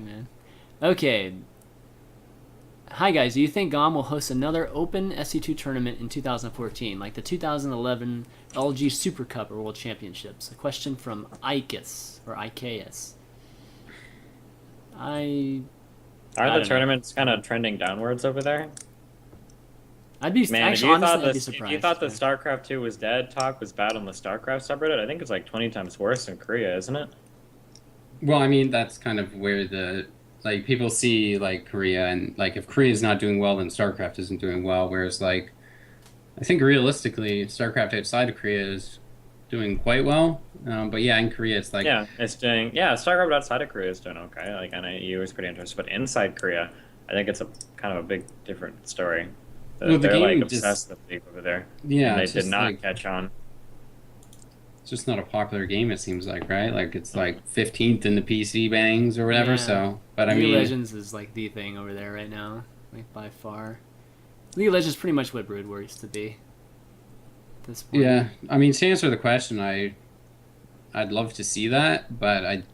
Man. Okay. Hi guys, do you think GOM will host another open SC2 tournament in 2014, like the 2011 LG Super Cup or World Championships? A question from Icus or Icus. I Aren't I the don't know. tournaments kind of trending downwards over there? I'd be Man, actually honestly I'd be if you thought surprised. that Yeah. StarCraft 2 was dead, talk was bad on the StarCraft subreddit, I think it's like 20 times worse in Korea, isn't it? Well, I mean, that's kind of where the like people see like Korea and like if Korea is not doing well, then StarCraft isn't doing well. Whereas like I think realistically, StarCraft outside of Korea is doing quite well. But yeah, in Korea, it's like Yeah, StarCraft outside of Korea is doing okay. Like, and EU is pretty interesting, but inside Korea, I think it's a kind of a big different story. well, the They're like game just obsessed with League over there, and yeah, they it's did just not like catch on. it's just not a popular game. It seems like right, like it's like 15th in the PC bangs or whatever. Yeah. So, but I League of mean, Legends is like the thing over there right now, like by far. League of Legends is pretty much what Brood War used to be at this point. yeah, I mean to answer the question, I'd love to see that, but I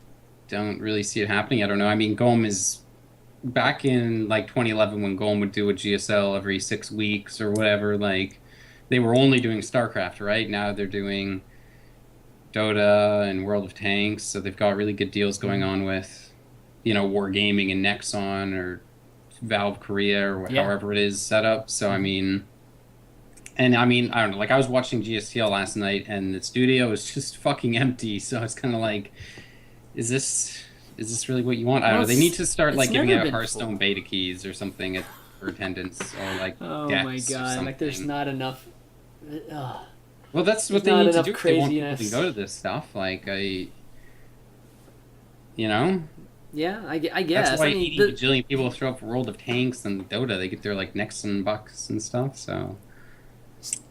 don't really see it happening. I don't know. I mean, Gom is back in like 2011 when Golem would do a GSL every 6 weeks or whatever. Like they were only doing StarCraft, right? Now they're doing Dota and World of Tanks, so they've got really good deals going Mm-hmm. on with, Wargaming and Nexon or Valve Korea or Yeah. however it is set up. So I Mm-hmm. mean, and I mean, I don't know. Like I was watching GSTL last night, and the studio was just fucking empty. So it's kind of like, is this is this really what you want? I don't Well, know. They need to start it's like giving never out been Hearthstone full. beta keys or something for attendance or like Oh my decks or god! Like there's something. not enough. Ugh. Well, that's There's what they not need to enough do if they want people to craziness. go to this stuff. You know, Yeah, I that's guess. why I mean, 80 bajillion people throw up for World of Tanks and Dota. They get their like Nexon bucks and stuff. So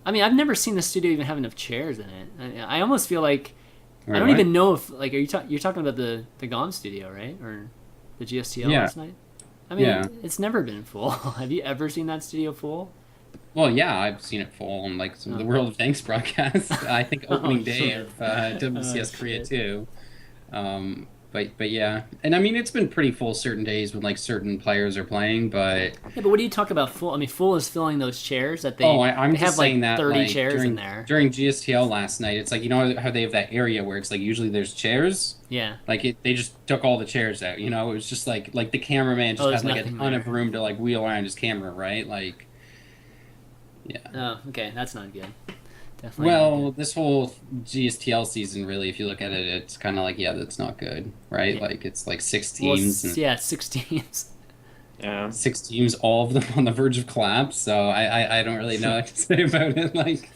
I've never seen the studio even have enough chairs in it. I almost feel like I wait, don't what? even know if like you're talking about the GOM studio, right, or the GSTL Yeah, last night? I mean, yeah. it's never been full. Have you ever seen that studio full? Well, yeah, I've seen it full on like some of the Oh, World of Tanks broadcasts. I think oh opening day shit! of Oh WCS Korea shit! too. But yeah, and I mean it's been pretty full certain days when like certain players are playing. But Yeah, but what do you talk about full? I mean, full is filling those chairs that oh, I'm they have just saying like that 30 like chairs in during there. during GSTL last night, it's like how they have that area where it's like usually there's chairs. Yeah. Like they just took all the chairs out. It was just like the cameraman Oh, just there's had like a nothing ton of there. room to like wheel around his camera, right? Like yeah. Oh, okay, that's not good. Definitely not Well, good. this whole GSTL season, really, if you look at it, it's kind of like, yeah, that's not good, right? Yeah. Like it's like six Well, teams and yeah, 6 teams. Yeah. 6 teams, all of them on the verge of collapse. So I don't really know what to say about it. Like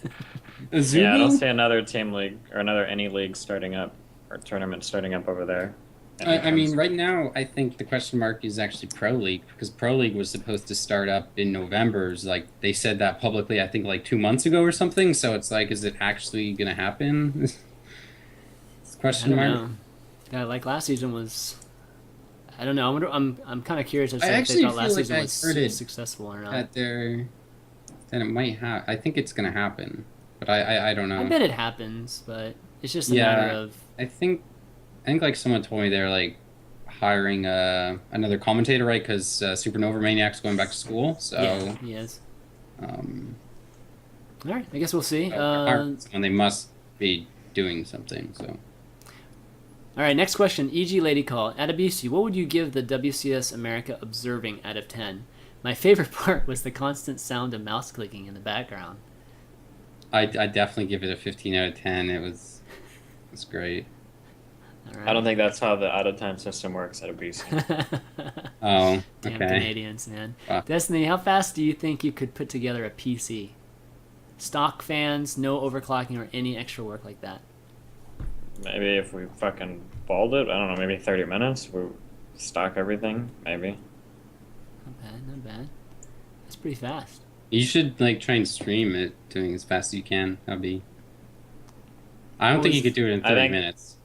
Yeah, I don't Azubu, see another team league or another any league starting up or tournament starting up over there I anytime mean, soon. right now, I think the question mark is actually Pro League because Pro League was supposed to start up in November. Like they said that publicly, I think like 2 months ago or something. So it's like, is it actually gonna happen? It's a I question don't mark. know. Yeah, like last season was. I don't know. I'm kind of curious as I to if they actually thought feel last like season I was heard it successful or not. that then it might have. I think it's gonna happen, but I don't I know. bet it happens, but it's just a matter Yeah, of. I think like someone told me they're like hiring another commentator, right? Because Supernova Maniac's going back to school, Yeah, so he is. um, All right, I guess we'll see. so they're hiring someone. They must be doing something. So All right, next question. E.G. Lady Call. Adebisi, what would you give the WCS America observing out of 10? My favorite part was the constant sound of mouse clicking in the background. I definitely give it a 15 out of 10. It's great. All I don't right. think that's how the out of time system works at a BC. Oh, Damn okay. Canadians, man. Wow. Destiny, how fast do you think you could put together a PC? Stock fans, no overclocking or any extra work like that. Maybe if we fucking balled it, I don't know, maybe 30 minutes, we stock everything, maybe. Not bad, not bad. That's pretty fast. You should like try and stream it doing as fast as you can. That'd be. I don't What think you was could do it in I 30 think minutes.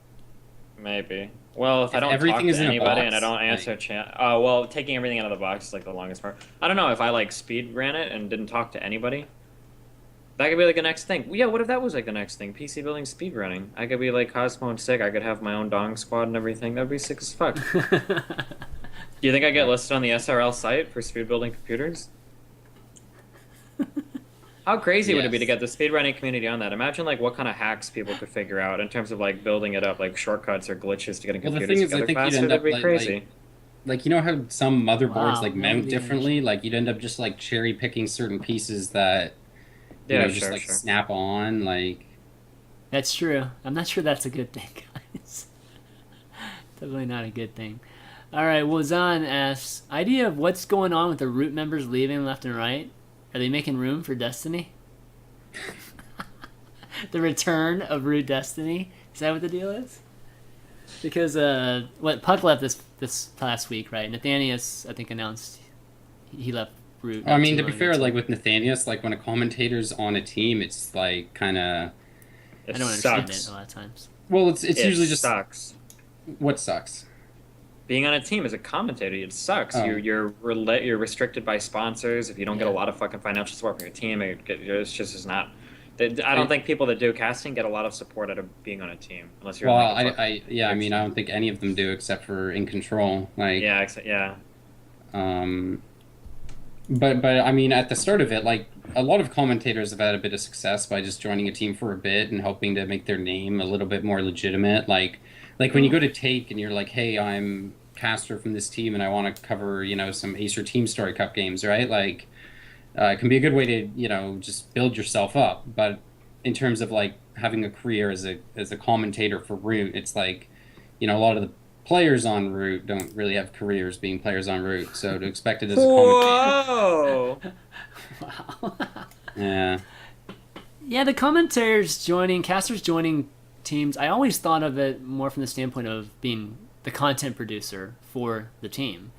maybe. Well, if I If don't everything talk is to in a anybody and I box, don't like answer chat, well, taking everything out of the box is like the longest part. I don't know if I like speed ran it and didn't talk to anybody. That could be like the next thing. Yeah, what if that was like the next thing? PC building speedrunning. I could be like Cosmo and Sick. I could have my own dong squad and everything. That'd be sick as fuck. Do you think I get listed on the SRL site for speed building computers? How crazy would it be to get the speedrunning community on that? Imagine like what kind of hacks people could figure out in terms of like building it up, like shortcuts or glitches to getting Well, the computers thing is, I together think you'd faster. end That'd up be like, crazy. you know how some motherboards Wow, like that would mount be differently? Like you'd end up just like cherry picking certain pieces that you Yeah, know just sure, like sure. snap on. Like That's true. I'm not sure that's a good thing, guys. Definitely not a good thing. All right, well, Zahn asks, idea of what's going on with the Root members leaving left and right? Are they making room for Destiny? The return of Root Destiny? Is that what the deal is? Because what Puck left this past week, right? Nathanius, I think, announced he left Root. I mean, not to too be long fair, ago. like with Nathanius, like when a commentator's on a team, it's like kind of It I don't understand sucks. it a lot of times. well, it's It usually just sucks. what sucks. Being on a team as a commentator, it sucks. Oh. You're restricted by sponsors. If you don't get a Yeah. lot of fucking financial support from your team, it's just is not. I don't think people that do casting get a lot of support out of being on a team unless you're. Well, on like a I mean, I don't think any of them do except for In Control. Like, yeah. um, but I mean, at the start of it, like a lot of commentators have had a bit of success by just joining a team for a bit and helping to make their name a little bit more legitimate. Like when you go to Take and you're like, hey, I'm caster from this team and I want to cover, you know, some Acer Team Story Cup games, right? Like, it can be a good way to, you know, just build yourself up. But in terms of like having a career as a commentator for Root, it's like, you know, a lot of the players on Root don't really have careers being players on Root. So to expect it as a commentator, Whoa! Wow. yeah. Yeah, the commentators joining, casters joining teams, I always thought of it more from the standpoint of being the content producer for the team.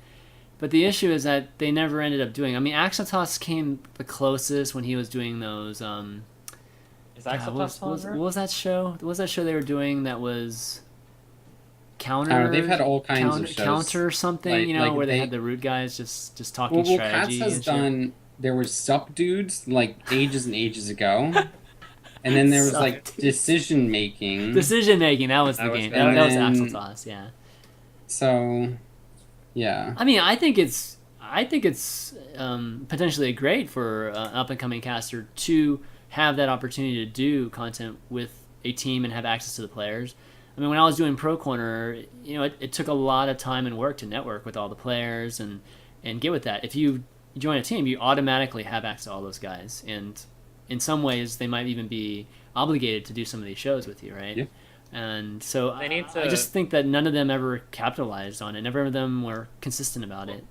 But the issue is that they never ended up doing. I mean, Axeltos came the closest when he was doing those. Is Axel what was that show? What was that show they were doing that was Counter? I don't know, they've had all kinds of shows. Counter or something, Like- you know, like where they they- had the Root guys just talking Well, Katz strategy. has and shit. done. There were Sup Dudes like ages and ages ago, and then there was Sup like Dudes. decision making. Decision making. That was the That was game. good. That was And then- Axeltos. Yeah. So, yeah. I mean, I think it's potentially great for an up and coming caster to have that opportunity to do content with a team and have access to the players. I mean, when I was doing Pro Corner, you know, it took a lot of time and work to network with all the players and get with that. If you join a team, you automatically have access to all those guys, and in some ways, they might even be obligated to do some of these shows with you, right? Yeah. And so They need I to- just think that none of them ever capitalized on it. Never of them were consistent about it.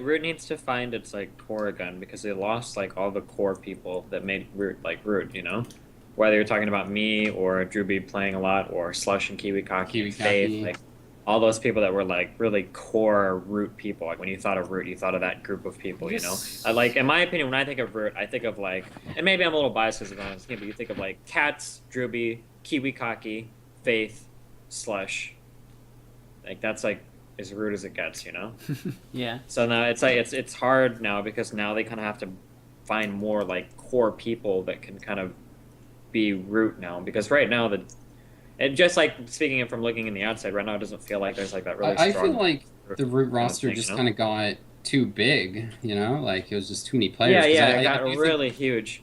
Root needs to find its like core again because they lost like all the core people that made Root like Root, you know? Whether you're talking about me or Drew B playing a lot or Slush and Kiwi Kaki and Faith, like all those people that were like really core Root people. Like when you thought of Root, you thought of that group of people, you know? Like in my opinion, when I think of Root, I think of like, and maybe I'm a little biased because I'm on this team, but you think of like Cats, Drew B, Kiwi Kaki, Faith, Slush. Like that's like as Root as it gets, you know? Yeah. So now it's like it's hard now because now they kind of have to find more like core people that can kind of be Root now because right now and just like speaking it from looking in the outside right now it doesn't feel like there's like that really I strong feel like the Root of roster thing, just you know? kind of got too big, you know? Like it was just too many players. 'Cause it I got do think- really huge,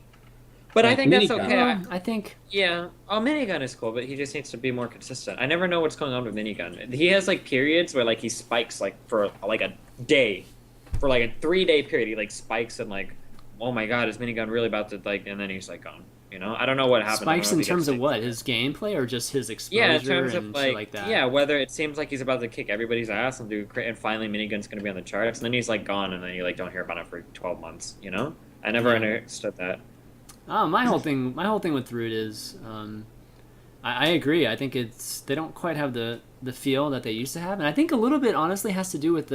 but I Like think that's Minigun. okay. Well, I think Yeah, Minigun is cool, but he just needs to be more consistent. I never know what's going on with Minigun. He has like periods where like he spikes like for like a day, for like a 3-day period. He like spikes and like, oh my god, is Minigun really about to like? And then he's like gone. You know, I don't know what happened. spikes in terms of what? His gameplay or just his exposure Yeah, in terms and of shit like, like that? yeah, whether it seems like he's about to kick everybody's ass and and finally Minigun's going to be on the charts, and then he's like gone, and then you like don't hear about it for 12 months. You know, I never Yeah. understood that. Oh, my whole thing with Root is, I agree. I think they don't quite have the feel that they used to have, and I think a little bit honestly has to do with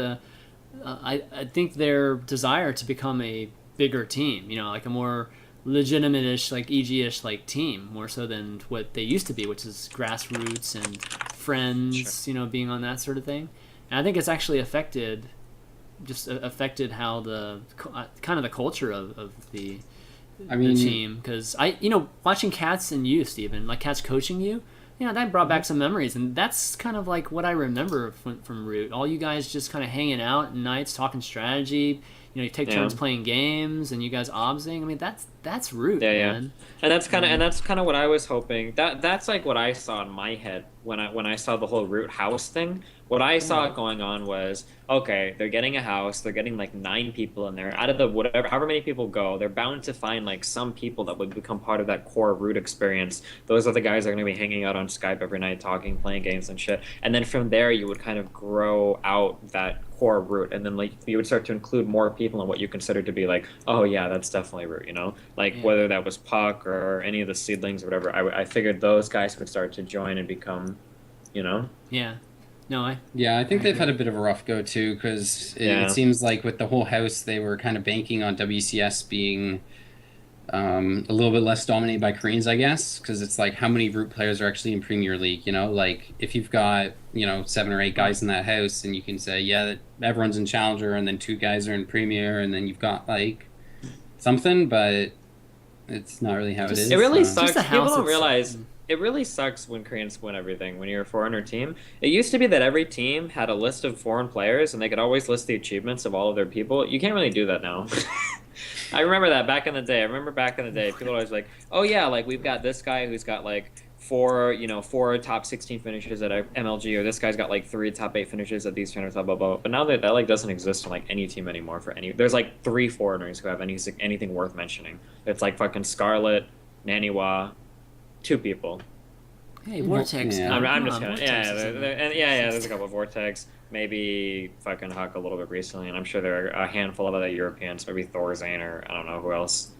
I think their desire to become a bigger team. You know, like a more legitimate-ish, like EG-ish like team, more so than what they used to be, which is grassroots and friends. Sure. You know, being on that sort of thing, and I think it's actually affected how the kind of the culture of the I mean, the team, because watching Cats and you, Steven, like Cats coaching you, that brought back some memories, and that's kind of like what I remember from Root. All you guys just kind of hanging out at nights, talking strategy. You take turns playing games, and you guys obsing. I mean, that's Root, man. And that's kind of what I was hoping. That's like what I saw in my head when I saw the whole Root house thing. What I saw going on was, okay, they're getting a house, they're getting like 9 people in there. Out of the however many people go, they're bound to find like some people that would become part of that core Root experience. Those are the guys that are going to be hanging out on Skype every night, talking, playing games and shit. And then from there, you would kind of grow out that core Root, and then like you would start to include more people in what you consider to be like, oh yeah, that's definitely Root, like whether that was Puck or any of the seedlings or whatever. I figured those guys could start to join and become, Yeah. No, I think they've had a bit of a rough go too, because it seems like with the whole house, they were kind of banking on WCS being a little bit less dominated by Koreans, I guess, because it's like how many Root players are actually in Premier League, like if you've got 7 or 8 guys in that house, and you can say that everyone's in Challenger, and then 2 guys are in Premier, and then you've got like something, but it's not really how it is. It really sucks. People don't realize. It really sucks when Koreans win everything when you're a foreigner team. It used to be that every team had a list of foreign players, and they could always list the achievements of all of their people. You can't really do that now. I remember that back in the day. People were always like, oh yeah, like we've got this guy who's got like 4 top 16 finishes at MLG, or this guy's got like 3 top 8 finishes at these tournaments, blah blah blah. But now that like doesn't exist in like any team anymore for any. There's like 3 foreigners who have anything worth mentioning. It's like fucking Scarlet, Naniwa, 2 people. Hey, Vortex. Yeah. I'm just kidding. There's a couple of Vortex. Maybe fucking Huck a little bit recently, and I'm sure there are a handful of other Europeans. Maybe Thorzane or I don't know who else.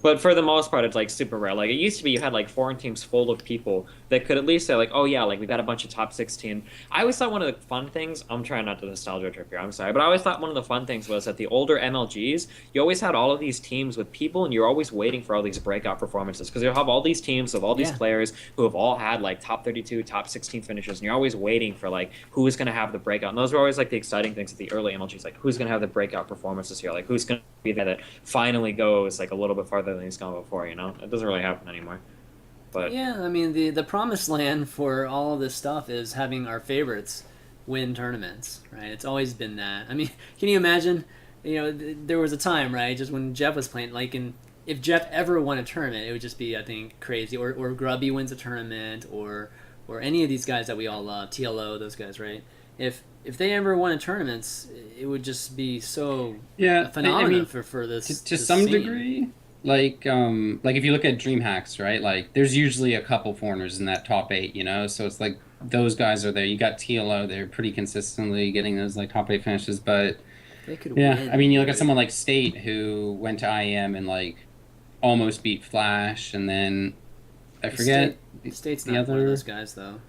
But for the most part, it's like super rare. Like it used to be, you had like foreign teams full of people that could at least say like, oh yeah, like we got a bunch of top 16. I always thought one of the fun things, I'm trying not to nostalgia trip here, I'm sorry, but I always thought one of the fun things was that the older MLGs, you always had all of these teams with people, and you're always waiting for all these breakout performances, because you'll have all these teams of all these players who have all had like top 32, top 16 finishes, and you're always waiting for like who is going to have the breakout. And those were always like the exciting things at the early MLGs, like who's going to have the breakout performances here, like who's going to be there that finally goes like a little bit farther than he's gone before. It doesn't really happen anymore. But yeah, I mean the promised land for all of this stuff is having our favorites win tournaments, right? It's always been that. I mean, can you imagine? There was a time, right, just when Jeff was playing, like, if Jeff ever won a tournament, it would just be, I think, crazy. Or Grubby wins a tournament, or any of these guys that we all love, TLO, those guys, right? If they ever won a tournament, it would just be so a phenomenon for this to some scene. degree. Like if you look at DreamHacks, right? Like there's usually a couple foreigners in that top 8, so it's like those guys are there. You got TLO, they're pretty consistently getting those like top 8 finishes, but they could win. I mean, you look at someone like State, who went to IEM and like almost beat Flash, and then I forget State's not one of those guys though.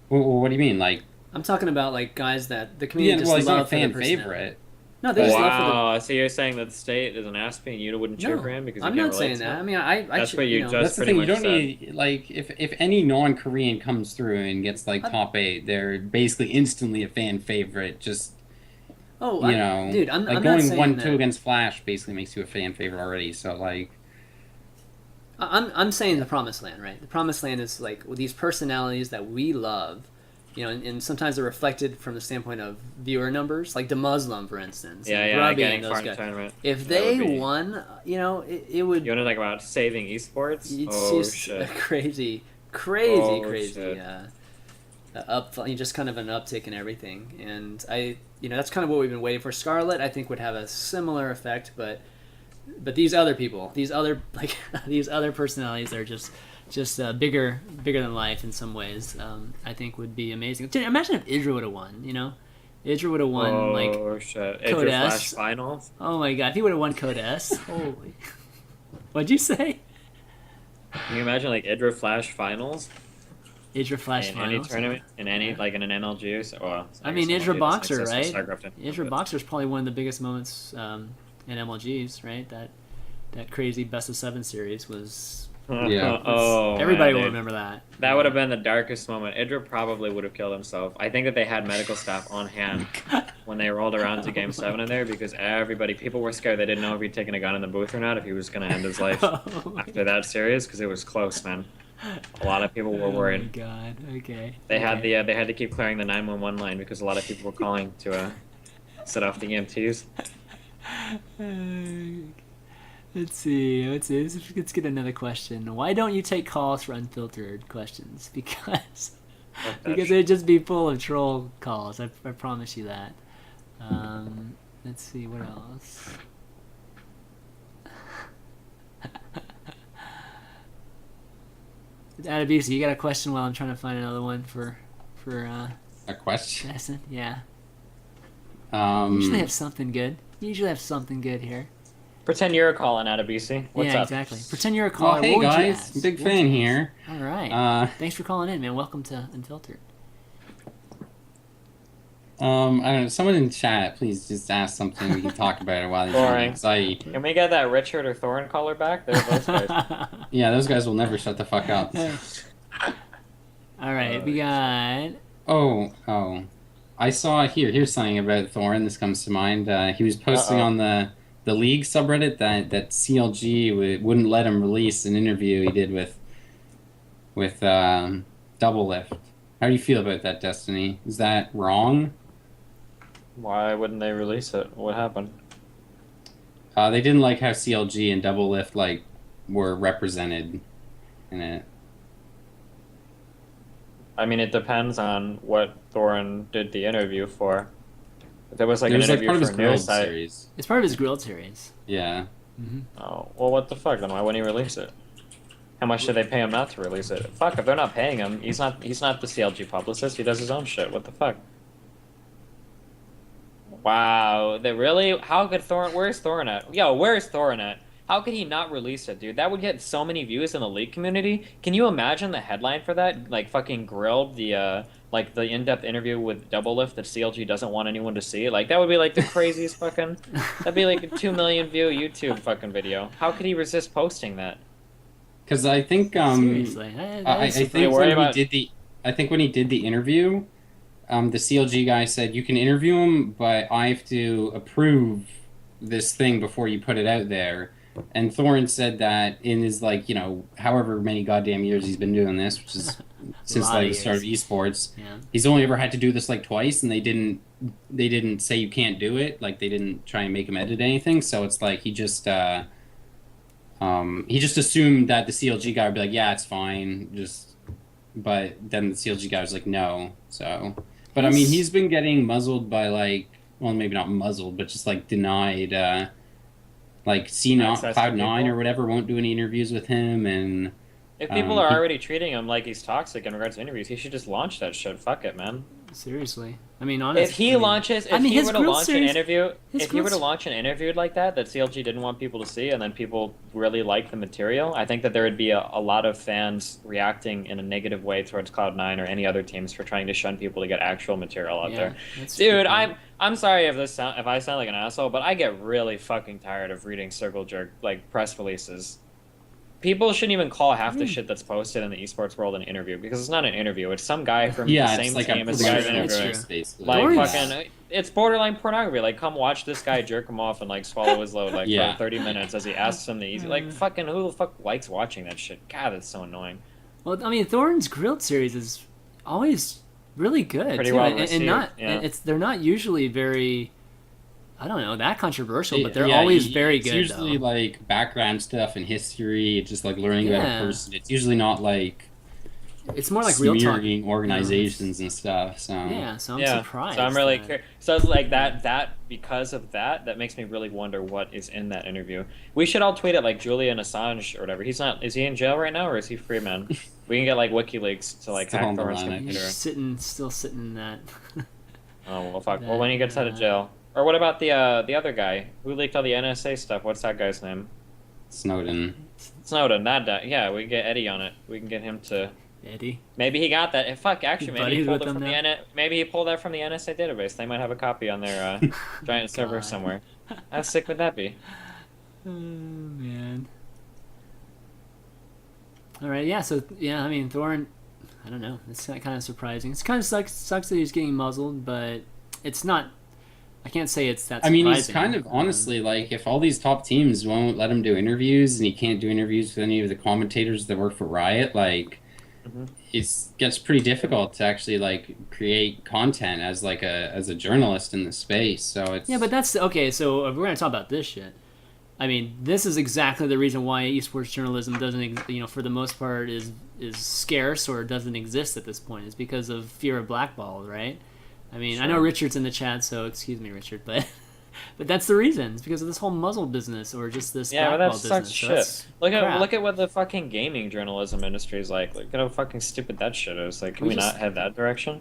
What do you mean? Like I'm talking about like guys that the community just love for their personality. He's not a fan favorite. No, they just love for Wow, so you're saying that the State is an Aspie and you wouldn't cheer for him because you I'm can't not saying that. I mean, I that's what you just that's the pretty thing. much You don't said. need like if any non-Korean comes through and gets like top 8, they're basically instantly a fan favorite. Just dude, I'm like not going saying 1-2 against Flash basically makes you a fan favorite already. So like, I'm saying the Promised Land, right? The Promised Land is like these personalities that we love. And sometimes they're reflected from the standpoint of viewer numbers, like the Muslim, for instance. Grubby and those guys. Tournament. If they won, it would. You want to talk about saving esports? You'd see a crazy. Just kind of an uptick in everything, and that's kind of what we've been waiting for. Scarlet, I think, would have a similar effect, but these other people, these other personalities are just bigger than life in some ways. I think would be amazing. Imagine if Idra would have won. Idra would have won Code Idra S. Flash finals. Oh my god, if he would have won Code S. Holy, what'd you say? Can you imagine like Idra Flash finals? Idra Flash in finals. Any tournament, in any like in an MLG or so. Well, I mean, Idra Boxer, right? Idra Boxer is probably one of the biggest moments in MLGs, right? That crazy best of 7 series was. Everybody will remember that. That would have been the darkest moment. Idra probably would have killed himself. I think that they had medical staff on hand when they rolled around to Game 7 in there because people were scared. They didn't know if he'd taken a gun in the booth or not, if he was going to end his life after that series, because it was close, man. A lot of people were worried. Oh my god. Okay. They had to keep clearing the 911 line because a lot of people were calling to set off the EMTs. Let's see. Let's get another question. Why don't you take calls for unfiltered questions? Because it'd just be full of troll calls. I promise you that. Let's see what else. Adebisi, you got a question while I'm trying to find another one for A question? Jason? Yeah. Usually have something good. Here. Pretend you're calling Adebisi. What's yeah, up? Exactly. Pretend you're a caller. Oh, hey What would you guys, ask? big What fan would you here. ask? All right. Thanks for calling in, man. Welcome to Unfiltered. I don't know. Someone in chat, please just ask something we can talk about it while he's Boring. on. Can we get that Richard or Thorin caller back? They're those guys. Yeah, those guys will never shut the fuck up. All right, we got. Oh. I saw here's something about Thorin. This comes to mind. He was posting on the League subreddit that CLG wouldn't let him release an interview he did with Double Lift. How do you feel about that, Destiny? Is that wrong? Why wouldn't they release it? What happened? They didn't like how CLG and Double Lift were represented in it. I mean, it depends on what Thorin did the interview for. If there was an interview part of for his a Grilled news site. series. It's part of his Grilled series. Yeah. Mm-hmm. Oh, well, what the fuck? Then why wouldn't he release it? How much did they pay him not to release it? Fuck, if they're not paying him, he's not the CLG publicist. He does his own shit. What the fuck? Wow, they really? How could Thorin? Where's Thorin at? Yo, where's Thorin at? How could he not release it, dude? That would get so many views in the League community. Can you imagine the headline for that? Like fucking Grilled, the in-depth interview with Double Lift that CLG doesn't want anyone to see. Like that would be like the craziest fucking. That'd be like a 2 million view YouTube fucking video. How could he resist posting that? Because I think Seriously, I think when he did the interview, the CLG guy said you can interview him, but I have to approve this thing before you put it out there. And Thorin said that in his however many goddamn years he's been doing this, which is since the start of esports, he's only ever had to do this twice, and they didn't say you can't do it. Like they didn't try and make him edit anything. So it's like he just assumed that the CLG guy would be like, yeah, it's fine. But then the CLG guy was like, no. So, but I mean, he's been getting muzzled by well, maybe not muzzled, but just denied. Cloud9 or whatever won't do any interviews with him, and if people are already treating him like he's toxic in regards to interviews, he should just launch that shit. Fuck it, man. Seriously, I mean, honestly, if he were to launch an interview like that CLG didn't want people to see, and then people really like the material, I think that there would be a lot of fans reacting in a negative way towards Cloud9 or any other teams for trying to shun people to get actual material out there. Dude, I'm sorry if I sound like an asshole, but I get really fucking tired of reading circle jerk press releases. People shouldn't even call half the shit that's posted in the esports world an interview, because it's not an interview. It's some guy from the same team as the guy's interviewing. It's borderline pornography. Come watch this guy jerk him off and swallow his load for 30 minutes as he asks him the easy. Fucking who the fuck likes watching that shit? God, that's so annoying. Well, I mean, Thorin's Grilled series is always really good. Pretty too. well received. They're not usually very, I don't know, that controversial, but they're always very good. It's usually background stuff and history, just learning about a person. It's usually not it's more real talk organizations and stuff. So so I'm surprised. So I'm really curious. So it's that because of that makes me really wonder what is in that interview. We should all tweet it Julian Assange or whatever. Is he in jail right now, or is he free, man? We can get WikiLeaks to hack Thorin's computer. He's still sitting in that. Oh well, fuck. Well, when he gets out of jail. Or what about the other guy who leaked all the NSA stuff? What's that guy's name? Snowden. That guy. Yeah, we can get Eddie on it. We can get him to. Eddie. Maybe he got that. Actually, maybe he pulled it from maybe he pulled that from the NSA database. They might have a copy on their giant server somewhere. How sick would that be? Oh man. All right. Yeah. So I mean, Thorin. I don't know. It's kind of surprising. It's kind of sucks that he's getting muzzled, but it's not. I can't say it's that I surprising. mean, he's kind of honestly like if all these top teams won't let him do interviews and he can't do interviews with any of the commentators that work for Riot, like Mhm. it gets pretty difficult to actually like create content as like a journalist in the space. So it's Yeah, but that's okay. So if we're gonna talk about this shit, I mean, this is exactly the reason why esports journalism doesn't, for the most part, is scarce or doesn't exist at this point. Is because of fear of blackball, right? I mean, I know Sure. Richard's in the chat, so excuse me, Richard, but but that's the reason. It's because of this whole muzzle business or just this Yeah, but blackball that sucks business. So shit. that's Look crap. at what the fucking gaming journalism industry is like. Look at how fucking stupid that shit is. Like, can We we just- not head that direction?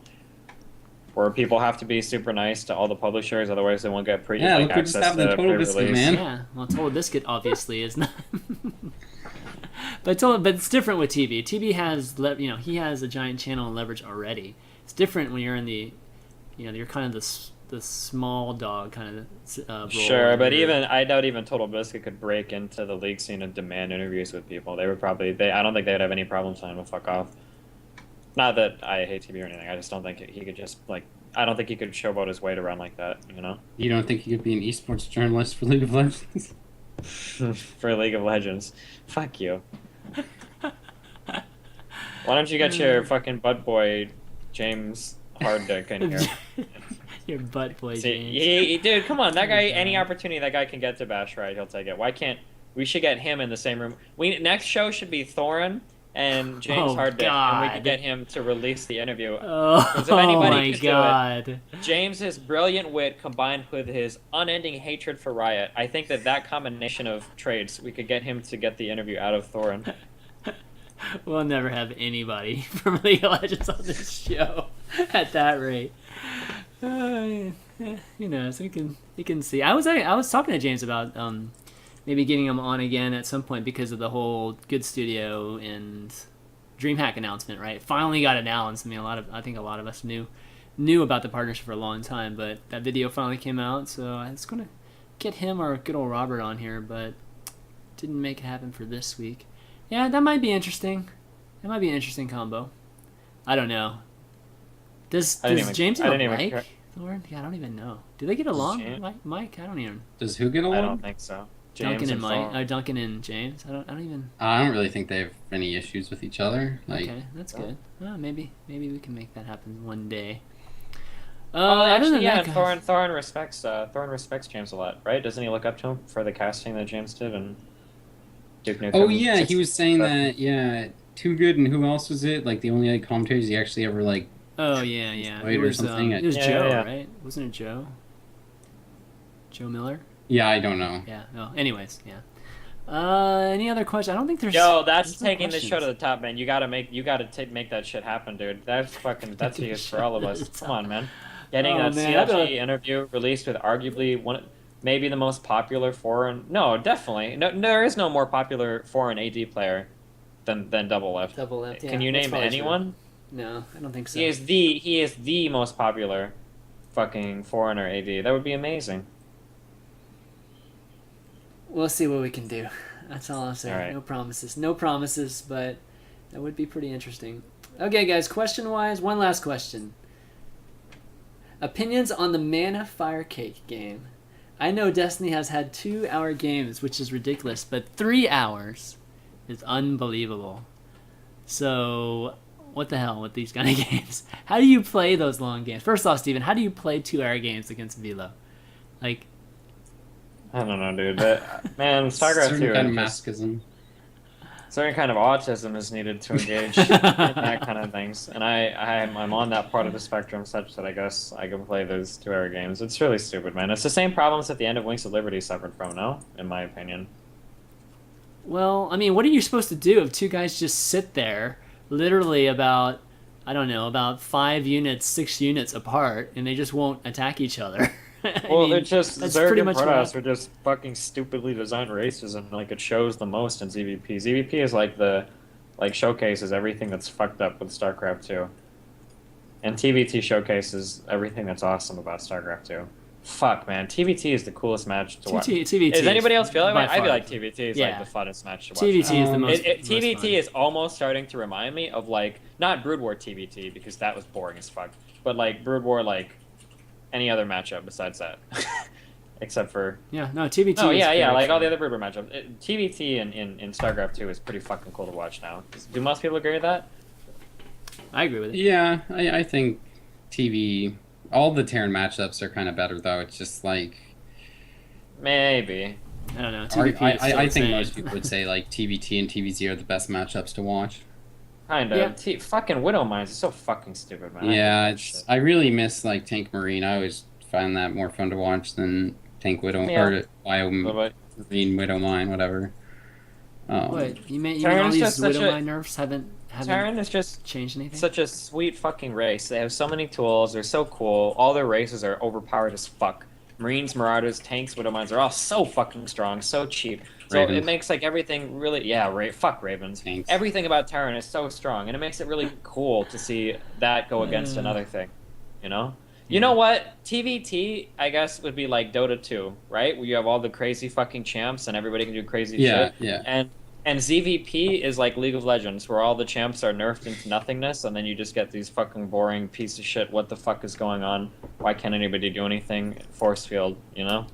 Where people have to be super nice to all the publishers, otherwise they won't get yeah, like look what just access happened to to Total Biscuit, pre-release. man. Yeah, well, Total Biscuit obviously is not. But it's different with TV. TV has he has a giant channel and leverage already. It's different when you're in the, you're kind of the small dog kind of role. Sure, but You're- I doubt even Total Biscuit could break into the league scene and demand interviews with people. They would probably I don't think they'd have any problem telling him to fuck off. Not that I hate TV or anything. I just don't think he could just like. I don't think he could showboat his weight around like that. You know. You don't think you could be an esports journalist for League of Legends? For League of Legends. Fuck you. Why don't you get your fucking butt boy James Hard Dick in here? Your butt boy, See, James. dude, come on, that Oh, guy. God. Any opportunity that guy can get to bash right, he'll take it. Why can't we should get him in the same room? Next show should be Thorin and James Oh, Hard Dick, and we God. could get him to release the interview. Oh, if anybody my could do it- God. James's brilliant wit combined with his unending hatred for Riot, I think that combination of traits, we could get him to get the interview out of Thorin. We'll never have anybody from League of Legends on this show at that rate. Who knows? We can see. I was talking to James about maybe getting him on again at some point because of the whole Good Studio and DreamHack announcement. Right? It finally got announced. I mean, I think a lot of us knew about the partnership for a long time, but that video finally came out. So I was gonna get him or good old Robert on here, but didn't make it happen for this week. Yeah, that might be interesting. That might be an interesting combo. I don't know. Does James even like Thorn? Yeah, I don't even know. Do they get along, James- Mike? I don't even. Does who get I along? don't think so. James Duncan and Mike. Thor- Duncan and James. I don't even. I don't really think they have any issues with each other. Like, Okay, that's good. Well, maybe we can make that happen one day. Oh, Other actually, than yeah. that, guys- Thorin respects James a lot, right? Doesn't he look up to him for the casting that James did and Duke Nukem? oh yeah, he was saying that. Yeah, Too Good, and who else was it? Like the only like commentators he actually ever like. Oh yeah. Wait, It or was, something. it was Yeah, Joe, yeah. right? Wasn't it Joe? Joe Miller. Yeah, I don't know. Yeah. Oh, anyways, yeah. Any other questions? I don't think there's. Yo, that's there's no taking the show to questions. the top, man. You gotta make that shit happen, dude. That's Take huge the for all of show us. to the Come on, man. Getting Oh, that man, I don't- CLG interview released with arguably maybe the most popular foreign. No, definitely. No, there is no more popular foreign AD player than Double Left. Double left. Can you that's name probably anyone? true. No, I don't think so. He is the most popular fucking foreigner AD. That would be amazing. We'll see what we can do. That's all I'm saying. All right. No promises, but that would be pretty interesting. Okay, guys, question-wise, one last question. Opinions on the Mana Fire Cake game. I know Destiny has had 2-hour games, which is ridiculous, but 3 hours is unbelievable. So, what the hell with these kind of games? How do you play those long games? First off, Steven, how do you play 2-hour games against Velo? Like, I don't know, dude. Man, StarCraft 2 Certain kind of is just- masochism. certain kind of autism is needed to engage in that kind of things, and I'm on that part of the spectrum such that I guess I can play those 2-hour games. It's really stupid, man. It's the same problems that the end of Wings of Liberty suffered from, no? In my opinion. well, I mean, what are you supposed to do if two guys just sit there, literally about 5 units, 6 units apart, and they just won't attack each other? I Well, mean, it's just that's Zerg pretty and much what Protoss are just fucking stupidly designed races, and like it shows the most in ZVP. ZVP is like showcases everything that's fucked up with StarCraft 2, and TVT showcases everything that's awesome about StarCraft 2. Fuck, man, TVT is the coolest match to watch. TVT Does anybody else feel that way? by I feel far. like TVT is Yeah. like the funnest match to watch. TVT is the most. TVT most fun. is almost starting to remind me of like not Brood War TVT because that was boring as fuck, but like Brood War like any other matchup besides that, except for. Yeah, no, TBT. Oh is yeah, great. like all the other Broodlord matchups. TBT in StarCraft 2 is pretty fucking cool to watch now. Do most people agree with that? I agree with it. Yeah, I think TV, all the Terran matchups are kind of better though. It's just like Maybe. I don't know. TBP is still I think insane. most people would say like TVT and TVZ are the best matchups to watch. Kind of. Yeah. Fucking Widow Mines is so fucking stupid, man. Yeah, I really miss like Tank Marine. I always find that more fun to watch than Tank Widow Yeah. or Marine Widow Mine, whatever. What you mean all Terran's these just such Widow a- Mine nerfs haven't Terran is just changed anything? such a sweet fucking race. They have so many tools. They're so cool. All their races are overpowered as fuck. Marines, Marauders, Tanks, Widow Mines are all so fucking strong, so cheap. So Ravens. it makes like everything really, fuck Ravens. Tanks. Everything about Terran is so strong, and it makes it really cool to see that go against another thing. You know? You know what? TVT, I guess, would be like Dota 2, right? Where you have all the crazy fucking champs and everybody can do crazy shit. Yeah. And ZVP is like League of Legends, where all the champs are nerfed into nothingness, and then you just get these fucking boring piece of shit. What the fuck is going on? Why can't anybody do anything? Force field, you know?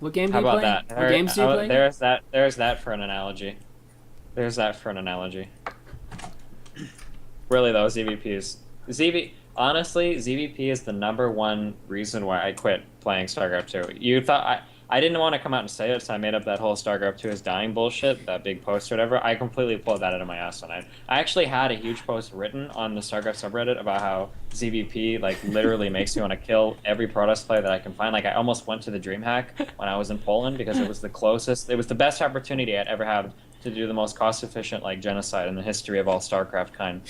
What game do How you about play? that? What games do you play? There's that for an analogy. There's that for an analogy. Really though, honestly, ZVP is the #1 reason why I quit playing StarCraft 2. You thought I didn't want to come out and say it, so I made up that whole StarCraft 2 is dying bullshit, that big post or whatever. I completely pulled that out of my ass one night. I actually had a huge post written on the StarCraft subreddit about how ZVP like literally makes me want to kill every Protoss player that I can find. Like I almost went to the DreamHack when I was in Poland because it was the closest, it was the best opportunity I'd ever had to do the most cost-efficient like genocide in the history of all StarCraft kind.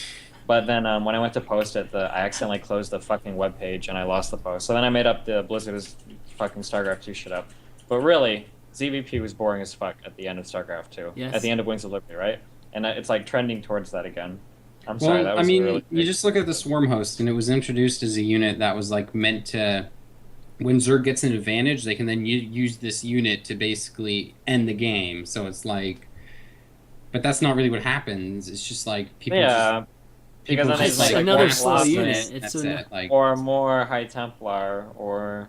But then when I went to post it, I accidentally closed the fucking webpage and I lost the post. So then I made up the Blizzard is fucking StarCraft 2 shit up. But really, ZVP was boring as fuck at the end of StarCraft 2. Yes. At the end of Wings of Liberty, right? And it's like trending towards that again. I'm sorry, that Well, was I mean, really you just look at the Swarm Host, and it was introduced as a unit that was like meant to. When Zerg gets an advantage, they can then use this unit to basically end the game. So it's like, but that's not really what happens. It's just like people. Yeah, People because then just, it's like, another blast slow this, unit. and It's that's an- it. Like, or more High Templar, or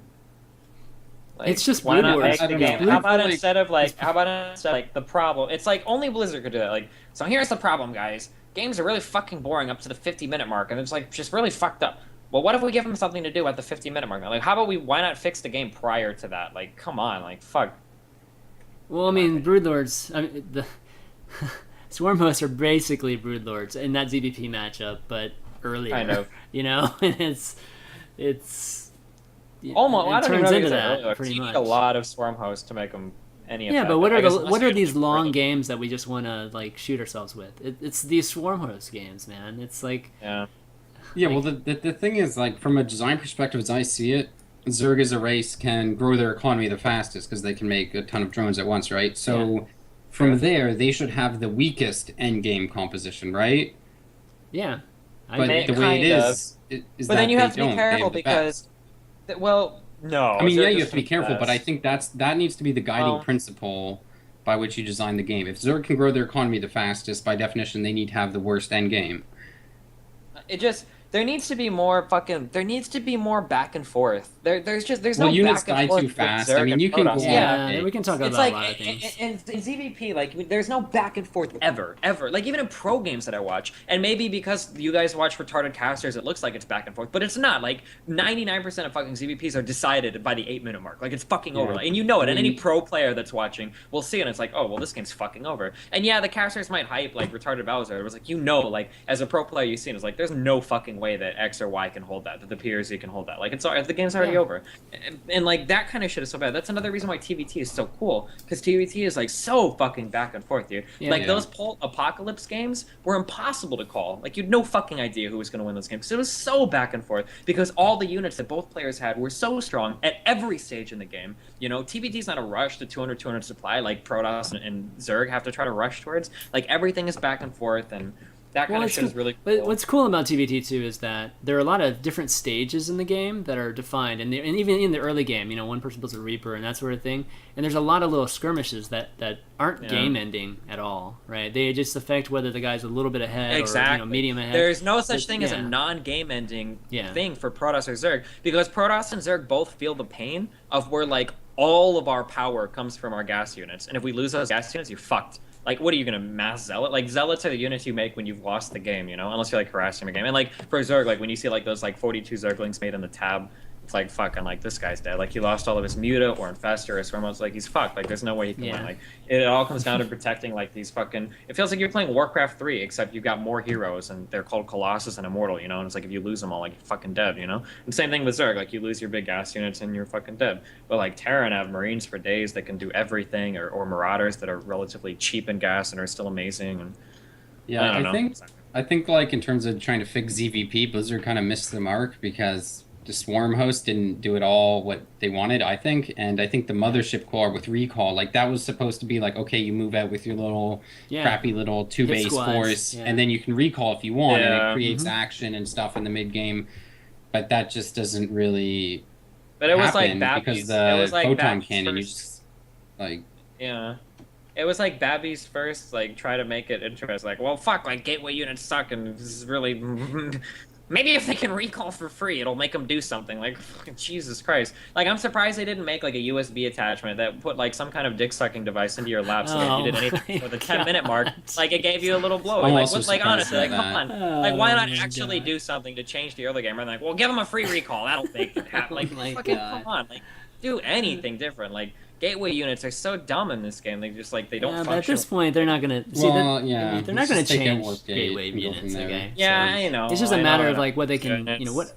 like, It's just why Brood not Wars. make I the don't know. game? Brood How about Wars- instead of like the problem? It's like only Blizzard could do that. Like, so here's the problem, guys. Games are really fucking boring up to the 50-minute mark, and it's like just really fucked up. Well, what if we give them something to do at the 50-minute mark? Like, how about why not fix the game prior to that? Like, come on, like, fuck. Well, I mean, Broodlords. I mean, the Swarm hosts are basically Broodlords in that ZVP matchup, but earlier. Kind of. You know, and it's Almost. It I don't even turns know into if that earlier. pretty You much. need a lot of Swarm hosts to make them any Yeah, effect. but what I are guess the unless what are you're these just long early. games that we just want to like shoot ourselves with? It's these Swarm host games, man. It's like Yeah. yeah, well, the thing is, like, from a design perspective, as I see it, Zerg as a race can grow their economy the fastest because they can make a ton of drones at once, right? So from there, they should have the weakest end game composition, right? yeah. But mean, the way it kind of. is But that then you they have to be don't. They careful have the best. because, well, no. I mean, Zerg yeah, you is have to be the careful, but I best. think that needs to be the guiding Well- principle by which you design the game. If Zerg can grow their economy the fastest, by definition, they need to have the worst end game. It just there needs to be more back and forth. There's Well, no units back and die forth too with fast. Zerg I mean, and you can Protoss. go Yeah, on. we can talk It's about like a lot of things. in ZVP, like there's no back and forth ever. Like even in pro games that I watch, and maybe because you guys watch retarded casters, it looks like it's back and forth, but it's not. Like 99% of fucking ZVPs are decided by the 8-minute mark. Like it's fucking over, and you know it. And any pro player that's watching will see it. And it's like, oh well, this game's fucking over. And yeah, the casters might hype like retarded Bowser. It was like like as a pro player, you see it. It's like there's no fucking way that X or Y can hold that. That the PRZ can hold that. Like the game's already Yeah. over. And like that kind of shit is so bad. That's another reason why TVT is so cool, because TVT is like so fucking back and forth, dude. Yeah. Like Yeah. those apocalypse games were impossible to call. Like you'd no fucking idea who was going to win those games. 'Cause it was so back and forth because all the units that both players had were so strong at every stage in the game. You know, TVT's not a rush to 200 supply like Protoss and Zerg have to try to rush towards. Like everything is back and forth, and that kind of it's shit is really But cool. what's cool about TVT two is that there are a lot of different stages in the game that are defined, and even in the early game, one person builds a Reaper and that sort of thing. And there's a lot of little skirmishes that aren't game ending at all, right? They just affect whether the guy's a little bit ahead or medium ahead. There's no such thing as a non-game ending thing for Protoss or Zerg, because Protoss and Zerg both feel the pain of where like all of our power comes from our gas units, and if we lose those gas units, you're fucked. Like, what are you gonna mass zealot? Like, zealots are the units you make when you've lost the game, unless you're like harassing the game. And like for Zerg, like when you see like those like 42 Zerglings made in the tab, it's like fucking like this guy's dead. Like he lost all of his muta or infestor or swarmos. Like he's fucked. Like there's no way he can win. Like it all comes down to protecting like these fucking. It feels like you're playing Warcraft 3, except you've got more heroes and they're called Colossus and Immortal. And it's like if you lose them all, like you're fucking dead. And same thing with Zerg. Like you lose your big gas units and you're fucking dead. But like Terran have Marines for days that can do everything, or Marauders that are relatively cheap in gas and are still amazing. And yeah, I think like in terms of trying to fix ZVP, Blizzard kind of missed the mark because the Swarm host didn't do it all what they wanted, I think. And I think the Mothership Core with Recall, like that was supposed to be like, okay, you move out with your little crappy little 2-base force, and then you can recall if you want, and it creates action and stuff in the mid game. But that just doesn't really. But it was like because the photon cannon, you just like. Yeah. It was like Babby's first, like, try to make it interesting. Like, well, fuck, like, gateway units suck, and this is really... Maybe if they can recall for free, it'll make them do something. Like, Jesus Christ. Like, I'm surprised they didn't make, like, a USB attachment that put, like, some kind of dick-sucking device into your lap so that if you did anything for the 10-minute mark, like, it gave you a little blow. Like, honestly, like, come on. Like, why not actually do something to change the early game? Rather than, like, well, give them a free recall. That'll make it happen. Like, fucking come on. Like, do anything different. Like, gateway units are so dumb in this game. They just like they don't function. But at this point, they're not gonna. They're not gonna change gateway units. Okay. Yeah, I know. It's just a matter of like what they can. What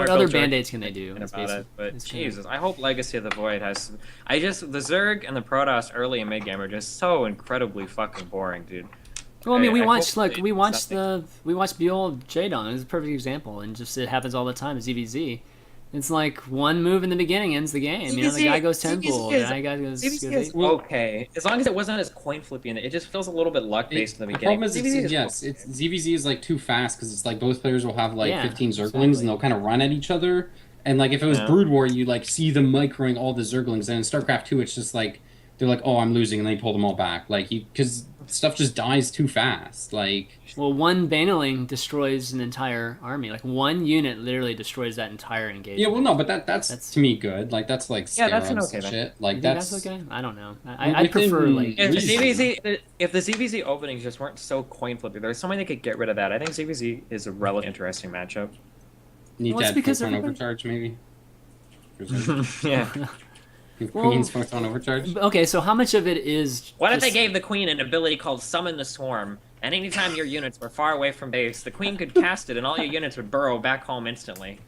other band-aids can they do? About it, but Jesus, I hope Legacy of the Void has. The Zerg and the Protoss early and mid game are just so incredibly fucking boring, dude. Well, I mean, we watched the Buell Jaedong. It's a perfect example, and just it happens all the time. ZVZ. It's like one move in the beginning ends the game. The guy goes temple, the guy goes. Okay, as long as it wasn't as coin flippy, and it just feels a little bit luck based in the beginning. The problem is, ZVZ is like too fast because it's like both players will have like 15 Zerglings and they'll kind of run at each other. And like if it was Brood War, you like see them microing all the Zerglings. And in StarCraft 2, it's just like they're like, oh, I'm losing, and they pull them all back. Like because stuff just dies too fast. Like. Well, one Baneling destroys an entire army. Like one unit literally destroys that entire engagement. Yeah, well, no, but that's to me good. Like that's like that's an okay shit. Like that's okay. I don't know. I prefer like if the ZVZ openings just weren't so coin flippy. There's so many they could get rid of that. I think ZVZ is a relatively interesting matchup. Need to add photon overcharge maybe. Yeah. Queen's photon overcharge. Okay, so how much of it is? What if they gave the Queen an ability called Summon the Swarm? And anytime your units were far away from base, the Queen could cast it, and all your units would burrow back home instantly.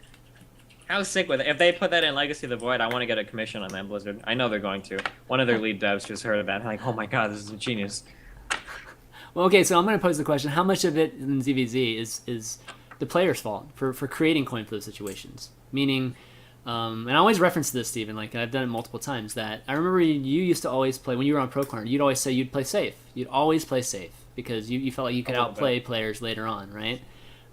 How sick would it? If they put that in Legacy of the Void, I want to get a commission on that, Blizzard. I know they're going to. One of their lead devs just heard of that. Like, oh my god, this is a genius. Well, okay, so I'm going to pose the question: how much of it in ZVZ is the player's fault for creating coin flip situations? Meaning, and I always reference this, Steven. Like I've done it multiple times. That I remember you used to always play when you were on Pro Corner. You'd always say you'd play safe. You'd always play safe. Because you felt like you could outplay players later on, right?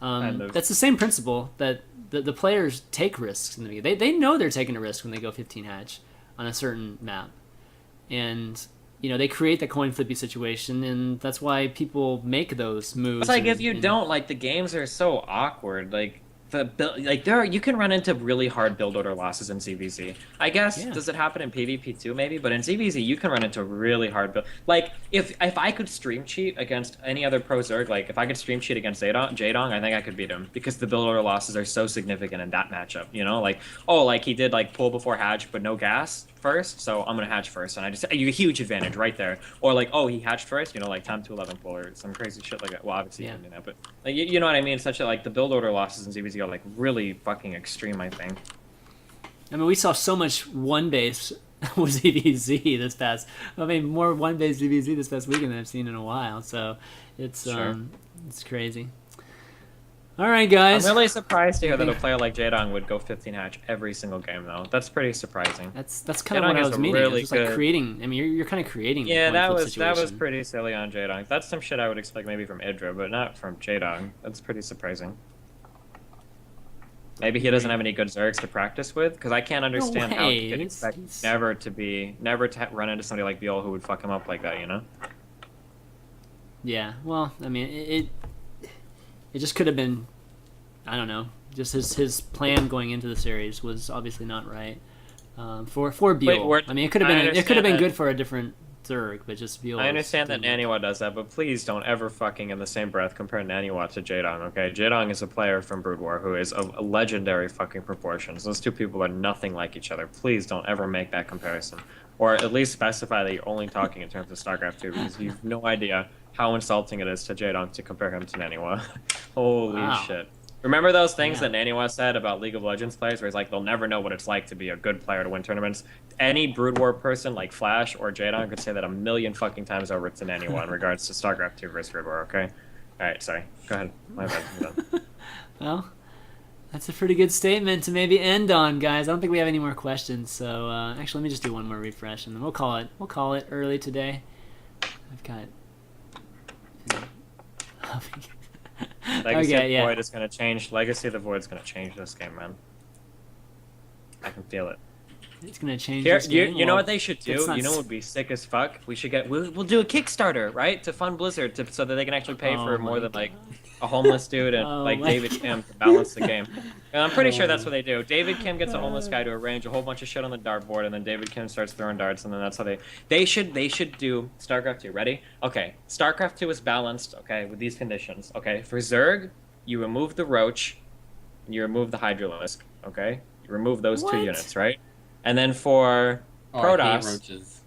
That's the same principle that the players take risks in the beginning. They know they're taking a risk when they go 15 hatch on a certain map. And, they create the coin flippy situation, and that's why people make those moves. It's like if you don't, like, the games are so awkward. Like, you can run into really hard build order losses in ZVZ. I guess does it happen in PvP too maybe? But in ZVZ you can run into really hard build. Like if I could stream cheat against any other pro Zerg, like if I could stream cheat against Jaedong, I think I could beat him because the build order losses are so significant in that matchup. Like he did like pull before hatch but no gas first, so I'm gonna hatch first, and you a huge advantage right there. Or like he hatched first, like time to 11 pull or some crazy shit like that. Well, obviously you can do that, but like you know what I mean. Such that like the build order losses in ZVZ are like really fucking extreme, I think. I mean, we saw so much one base with ZVZ this past. I mean, more one base ZVZ this past weekend than I've seen in a while. So it's it's crazy. All right, I'm guys. really surprised to hear that a player like Jaedong would go 15 hatch every single game, though. That's pretty surprising. That's kind of Jaedong what I is was a meaning. really It's just like good- creating. I mean, you're kind of creating. Yeah, a that coin flip was situation. pretty silly on Jaedong. That's some shit I would expect maybe from Idra, but not from Jaedong. That's pretty surprising. Maybe he doesn't have any good Zergs to practice with, because I can't understand how he could way. expect It's- never to run into somebody like Viol who would fuck him up like that, you know? Yeah. Well, I mean, it just could have been. I don't know. Just his plan going into the series was obviously not right. For Beal. Wait, I mean, it could have I been. It could understand have been that- good for a different Zerg, but just Beal. I understand that didn't- Naniwa does that, but please don't ever fucking in the same breath compare Naniwa to Jaedong, okay? Jaedong is a player from Brood War who is of legendary fucking proportions. Those two people are nothing like each other. Please don't ever make that comparison. Or at least specify that you're only talking in terms of StarCraft 2, because you have no idea how insulting it is to Jaedong to compare him to Naniwa. Holy Wow. shit. Remember those things Yeah. that Naniwa said about League of Legends players, where he's like, they'll never know what it's like to be a good player to win tournaments? Any Brood War person like Flash or Jaedong could say that a million fucking times over to Naniwa in regards to StarCraft 2 versus Brood War, okay? Alright, sorry. Go ahead. My bad. I'm done. Well, that's a pretty good statement to maybe end on, guys. I don't think we have any more questions. So actually, let me just do one more refresh, and then we'll call it. We'll call it early today. I've got. Legacy Okay, of yeah. the Void is going to change. Legacy of the Void is going to change this game, man. I can feel it. It's gonna change. Here, this game. you know Well, what they should do? it's not You know what would be sick as fuck? We should get. We'll do a Kickstarter, right? To fund Blizzard, so that they can actually pay Oh for my more than God. like a homeless dude and Oh like my David God. Kim to balance the game. And I'm pretty sure that's what they do. David Kim gets a homeless guy to arrange a whole bunch of shit on the dartboard, and then David Kim starts throwing darts, and then that's how they should do StarCraft 2. Ready? Okay, StarCraft 2 is balanced. Okay, with these conditions. Okay, for Zerg, you remove the Roach, and you remove the Hydralisk. Okay, you remove those What? two units, right? And then for Oh, I hate Protoss, roaches.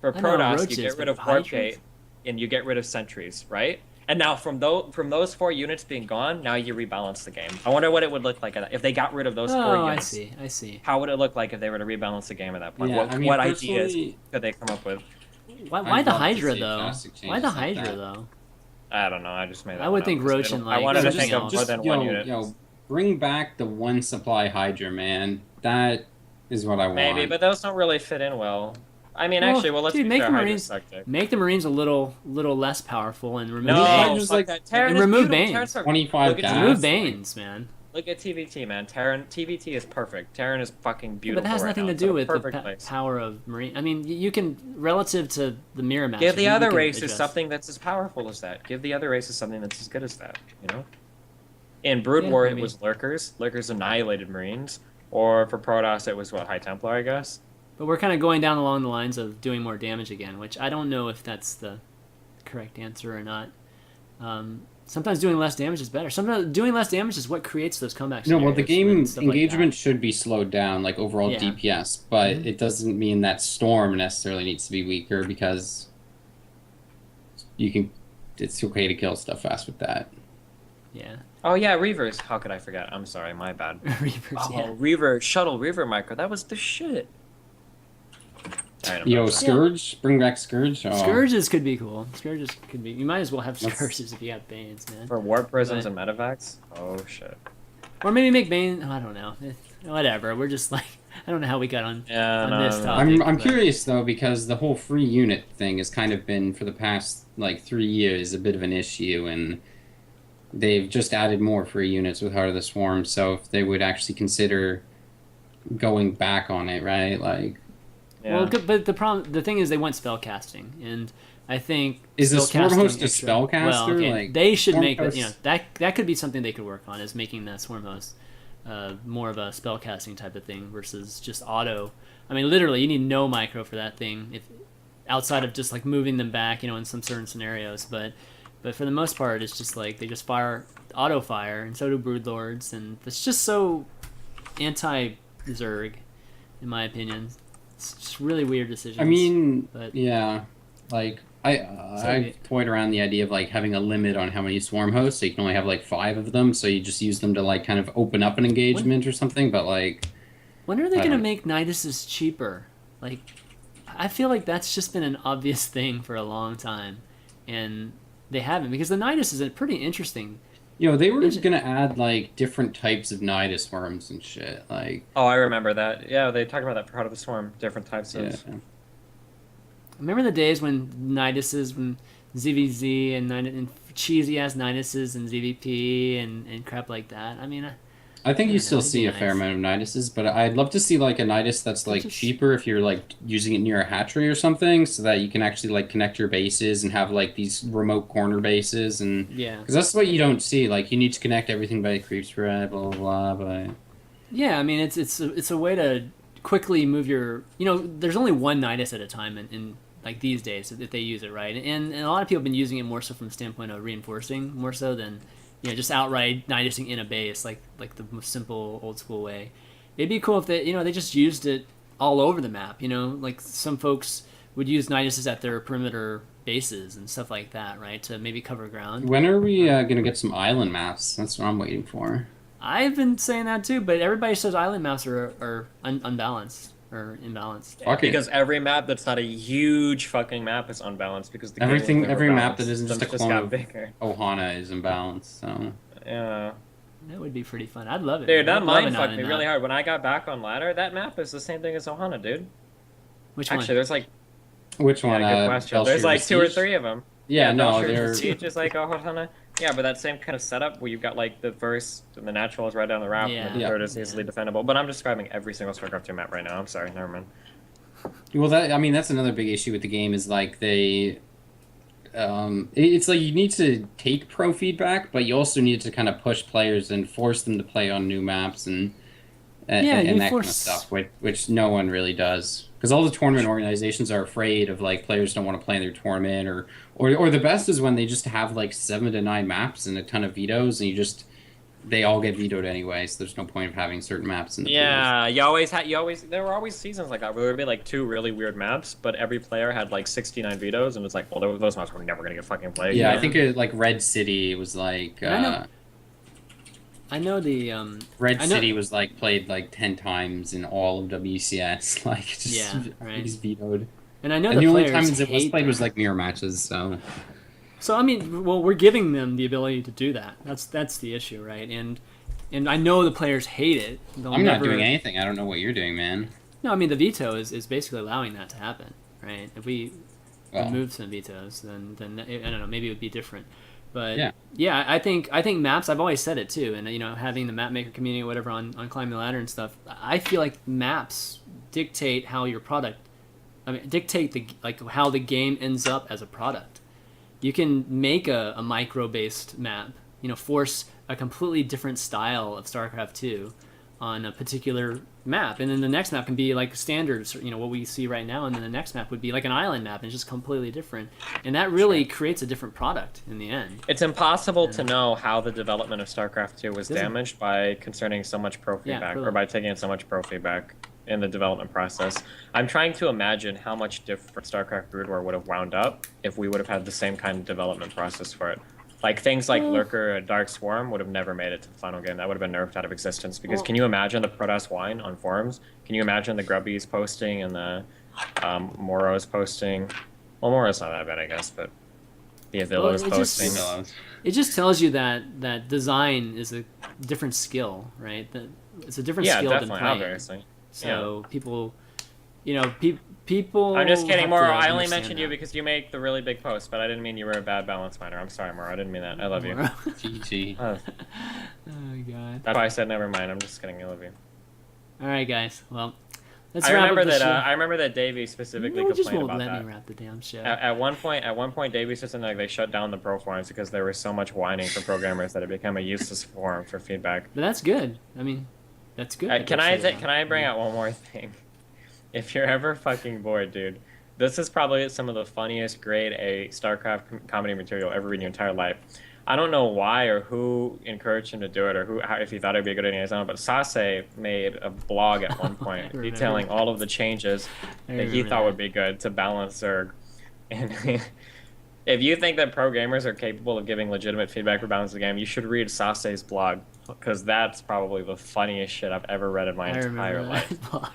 for I know Protoss, roaches, you get rid but of Hydras? Warpgate, and you get rid of Sentries, right? And now from those 4 units being gone, now you rebalance the game. I wonder what it would look like if they got rid of those 4 Oh, I units. see. I see. How would it look like if they were to rebalance the game at that point? Yeah, I mean, what ideas personally, could they come up with? Why I'd the love to Hydra see though? drastic Why the changes like Hydra that. though? I don't know. I just made that. I would one up think because Roach and, I like, wanted to everything think of else. more Just than one yo, unit. yo, bring back the one supply Hydra, man. That is what I want. Maybe, but those don't really fit in well. I mean, Well, actually, let's dude, be make fair. the Hydra Marines- sucked it. Make the Marines a little less powerful and remove No, Banes. Banes. Just fuck like- that. Terran and is remove beautiful. Banes. Terran's perfect. 25 Look at guys. Remove like- Banes, man. Look at TVT, man. Terran TVT is perfect. Terran is fucking Yeah, beautiful. but that has right nothing now. to It's at do a with the perfect place. power of Marine. I mean, you can relative to the mirror match. Give the you other can races adjust. something that's as powerful as that. Give the other races something that's as good as that. You know. In Brood Yeah, War, maybe. it was Lurkers. Lurkers annihilated Marines. Or for Protoss, it was what, High Templar, I guess. But we're kind of going down along the lines of doing more damage again, which I don't know if that's the correct answer or not. Sometimes doing less damage is better. Sometimes doing less damage is what creates those comebacks. No, well, the game stuff like engagement that. should be slowed down, like overall Yeah. DPS, but Mhm. it doesn't mean that Storm necessarily needs to be weaker because you can. It's okay to kill stuff fast with that. Yeah. Oh yeah, Reavers. How could I forget? I'm sorry, my bad. Reavers, Oh, yeah. Reaver, Shuttle Reaver Micro. That was the shit. Alright, I'm Yo, done. Scourge, bring back Scourge. Oh. Scourges could be cool. Scourges could be. You might as well have Let's- Scourges if you have Banes, man. For Warp Prisons But- and Medevacs? Oh shit. Or maybe make Bane. I don't know. Whatever. We're just like I don't know how we got on. Yeah, On no, this no. topic. I'm but- curious though because the whole free unit thing has kind of been for the past like 3 years a bit of an issue, and they've just added more free units with Heart of the Swarm. So if they would actually consider going back on it, right? Like, Yeah. Well, but the thing is, they want spellcasting, and I think Is the Swarm spellcasting host a extra- spellcaster? Well, okay, Like, they should Swarm make that. hosts- You know, that could be something they could work on, is making that Swarm host more of a spellcasting type of thing versus just auto. I mean, literally, you need no micro for that thing, if outside of just like moving them back, in some certain scenarios. But for the most part, it's just like they just auto fire, and so do Broodlords, and it's just so anti-Zerg, in my opinion. It's just really weird decisions. I mean, but yeah, like I toyed around the idea of like having a limit on how many Swarm hosts, so you can only have like 5 of them, so you just use them to like kind of open up an engagement or something. But like, when are they I going to don't- make Niduses cheaper? Like, I feel like that's just been an obvious thing for a long time, and they haven't, because the Nidus is a pretty interesting they were It's- gonna add like different types of nidus worms and shit. Like, Oh, I remember that. Yeah, they talked about that for Heart of the Swarm. Different types yeah. of. Remember the days when Niduses, when ZVZ and cheesy ass Niduses and ZVP and crap like that? I mean, I think I you don't know, still it'd be see a fair nice. amount of niduses, but I'd love to see like a nidus that's They're like just- cheaper if you're like using it near a hatchery or something, so that you can actually like connect your bases and have like these remote corner bases, and Yeah. because that's what you don't see. Like you need to connect everything by creep spread, blah blah blah. But Yeah, I mean, it's a way to quickly move your. There's only one Nidus at a time in like these days if they use it right, and a lot of people have been using it more so from the standpoint of reinforcing more so than just outright Nidusing in a base like the most simple old school way. It'd be cool if they just used it all over the map. Like some folks would use Niduses at their perimeter bases and stuff like that, right, to maybe cover ground. when are we gonna get some island maps? That's what I'm waiting for. I've been saying that too, but everybody says island maps are unbalanced or imbalanced. Fuck it. Because every map that's not a huge fucking map is unbalanced because the game was Everything, never every map balanced. that isn't just a Them clone got of bigger. Ohana is imbalanced. So Yeah. That would be pretty fun. I'd love it. Dude, I'd that love an mind fucked island me map. really hard. When I got back on ladder, that map is the same thing as Ohana, dude. Which Actually, one? there's like, which one? yeah, good question. Belshir There's like 2 or Siege? 3 of them. Yeah, no, Belshir they're Siege is like Ohana. Yeah, but that same kind of setup where you've got like the first and the natural is right down the ramp, and the Yeah. third is Yeah. easily defendable. But I'm describing every single StarCraft 2 map right now. I'm sorry, never mind. well. That's another big issue with the game is like it's like you need to take pro feedback, but you also need to kind of push players and force them to play on new maps and Yeah, you that kind of force- stuff, which no one really does. Because all the tournament organizations are afraid of like players don't want to play in their tournament, or the best is when they just have like 7 to 9 maps and a ton of vetoes, and they all get vetoed anyway. So there's no point of having certain maps in the pools. Yeah, there were always seasons like that where there would be like 2 really weird maps, but every player had like 69 vetoes, and it's like, well, those maps were never gonna get fucking played. Yeah, Yeah. I think like Red City was like I know the Red I know- City was like played like 10 times in all of WCS, like just Yeah, right. he's vetoed. and I know And the the only players times it was hate played that. was like mirror matches. So I mean, well, we're giving them the ability to do that. That's the issue, right? And I know the players hate it. They'll I'm not never- doing anything. I don't know what you're doing, man. No, I mean the veto is basically allowing that to happen, right? If we Well, remove some vetoes, then I don't know, maybe it would be different. But Yeah. I think maps. I've always said it too, and having the map maker community, or whatever, on climbing the ladder and stuff. I feel like maps dictate how your product. I mean, dictate how the game ends up as a product. You can make a micro based map. Force a completely different style of StarCraft 2 on a particular map, and then the next map can be like standards, what we see right now, and then the next map would be like an island map, and it's just completely different, and that really creates a different product in the end. It's impossible to know how the development of StarCraft 2 was Doesn't- damaged by concerning so much pro feedback, really. or by taking in so much pro feedback in the development process. I'm trying to imagine how much different StarCraft Brood War would have wound up if we would have had the same kind of development process for it. Like things like Lurker and Dark Swarm would have never made it to the final game. That would have been nerfed out of existence. Because can you imagine the Protoss wine on forums? Can you imagine the Grubbies posting and the Moros posting? Well, Moros not that bad, I guess, but the Avillos it just- posting. It just tells you that design is a different skill, right? That it's a different Yeah, skill than definitely, playing. obviously. So people, people. I'm just kidding, have Moro. to I only understand mentioned you that. because you make the really big post, but I didn't mean you were a bad balance miner. I'm sorry, Moro. I didn't mean that. I love you. GG. Oh, Oh god. that's why I said never mind. I'm just kidding. I love you. All right, guys. Well, let's I wrap remember up the that. show. I remember that Davey specifically No, just complained won't about let that. me wrap the damn show. At one point, Davey said something like they shut down the pro forums because there was so much whining from programmers that it became a useless forum for feedback. But that's good. I mean, that's good. that Can they're I shutting can I bring out one more thing? If you're ever fucking bored, dude, this is probably some of the funniest grade A StarCraft comedy material ever in your entire life. I don't know why or who encouraged him to do it or if he thought it'd be a good idea. I don't know, but Sase made a blog at one point remember. detailing all of the changes I that he remember thought that. would be good to balance Zerg. And if you think that pro gamers are capable of giving legitimate feedback for balance of the game, you should read Sase's blog because that's probably the funniest shit I've ever read in my I entire remember life. that blog.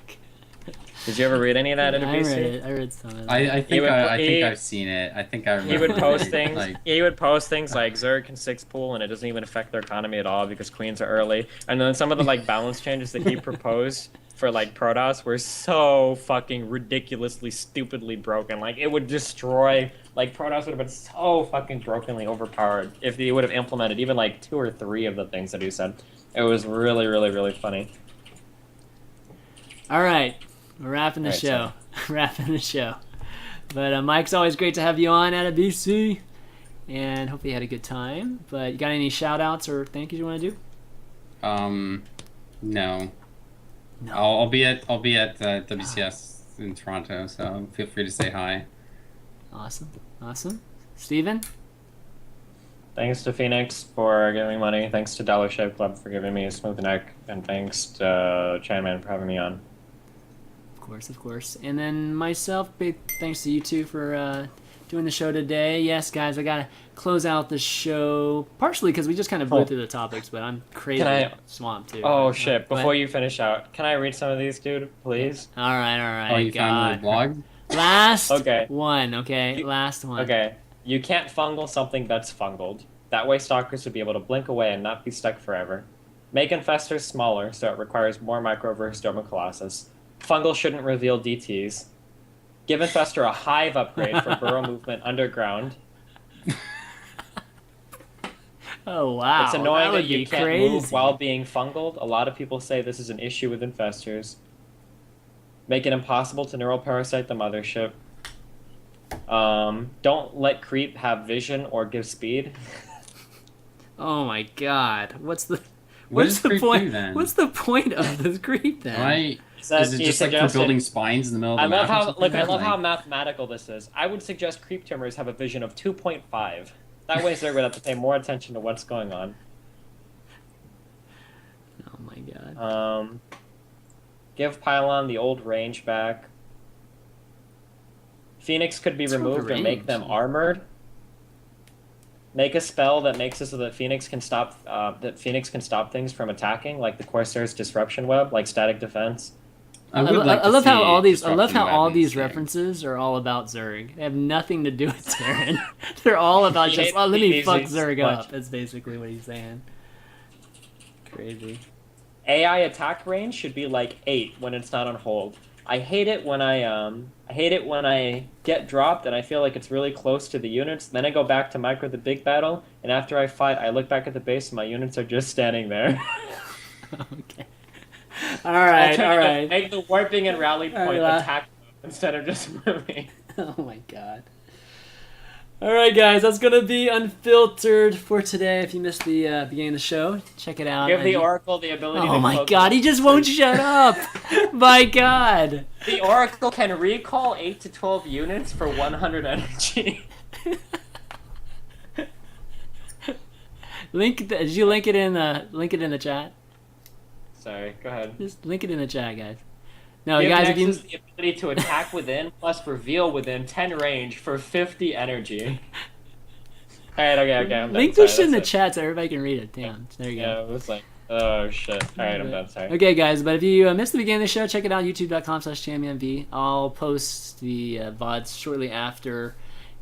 Did you ever read any of that, I read Adebisi? it. I read some of it. I think would- I think he- I've seen it. I think I remember. He would post things. Like, He would post things like Zerg can 6-pool and it doesn't even affect their economy at all because queens are early. And then some of the like balance changes that he proposed for like Protoss were so fucking ridiculously, stupidly broken. Like it would destroy. Like Protoss would have been so fucking brokenly overpowered if he would have implemented even like 2 or 3 of the things that he said. It was really, really, really funny. All right, we're wrapping the All right, show. Wrapping the show. But Mike's always great to have you on at Adebisi, and hopefully you had a good time. But you got any shout outs or thank yous you want to do? no. No. I'll be at WCS in Toronto, so feel free to say hi. Awesome. Steven? Thanks to Phoenix for giving me money. Thanks to Dollar Shave Club for giving me a smooth neck. And thanks to ChanManV for having me on. Of course. And then myself, big thanks to you two for doing the show today. Yes, guys, I got to close out the show, partially because we just kind of blew through the topics, but I'm crazy swamped too. Oh, shit. But- Before you finish out, can I read some of these, dude, please? All right. Oh, you found my blog? Last Okay. one, okay? Last one. Okay. You can't fungal something that's fungled. That way stalkers would be able to blink away and not be stuck forever. Make infestors smaller, so it requires more microverse Colossus. Fungal shouldn't reveal DTs. Give infestor a hive upgrade for burrow movement underground. Oh, wow. It's annoying would that you be can't crazy. move while being fungled. A lot of people say this is an issue with infestors. Make it impossible to neural parasite the mothership. Don't let creep have vision or give speed. Oh my god. What's the What what's does the creep point? do, then? What's the point of this creep then? Is it just like for building spines in the middle of I the love map? how I love how mathematical this is. I would suggest creep tumors have a vision of 2.5. That way they're going to have to pay more attention to what's going on. Oh my god. Give Pylon the old range back. Phoenix could be It's removed and make them overranged. armored. Make a spell that makes it so that Phoenix can stop things from attacking, like the Corsair's Disruption Web, like static defense. I to love how see all these disruption weapons references are all about Zerg. They have nothing to do with Terran. They're all about He just hates- let he me hates fuck these Zerg much. up. That's basically what he's saying. Crazy. AI attack range should be like 8 when it's not on hold. I hate it when I get dropped and I feel like it's really close to the units. Then I go back to micro the big battle, and after I fight, I look back at the base and my units are just standing there. Okay. All right. Make the warping and rally point Alright, attack instead of just moving. Oh my god. All right, guys, that's gonna be Unfiltered for today. If you missed the beginning of the show, check it out. Give the And- Oracle the ability to Oh my cloak god, he just won't shut up. My god. The Oracle can recall 8 to 12 units for 100 energy. Did you link it in the chat? Sorry, go ahead. Just link it in the chat, guys. No, Give guys, if you Nexus the ability to attack within plus reveal within 10 range for 50 energy. Alright, okay, I'm done. link Sorry, this shit in the that's it. chat so everybody can read it. Damn, there you go. Yeah, it was like, oh shit. Alright, I'm done, sorry. Okay, guys, but if you missed the beginning of the show, check it out, youtube.com/ChanManV. I'll post the VODs shortly after,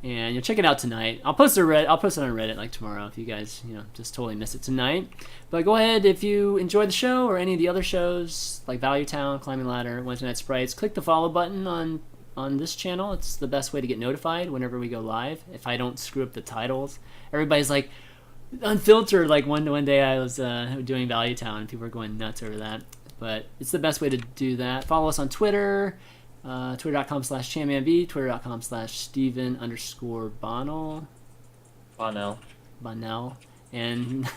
and you'll check it out tonight. I'll post it on Reddit like tomorrow if you guys, just totally miss it tonight. But go ahead, if you enjoyed the show or any of the other shows, like Value Town, Climbing Ladder, Wednesday Night Sprites, click the follow button on this channel. It's the best way to get notified whenever we go live. If I don't screw up the titles, everybody's like, Unfiltered, like one day I was doing Value Town and people were going nuts over that. But it's the best way to do that. Follow us on Twitter, twitter.com/ChanManV, twitter.com/Steven_Bonnell, Bonnell, and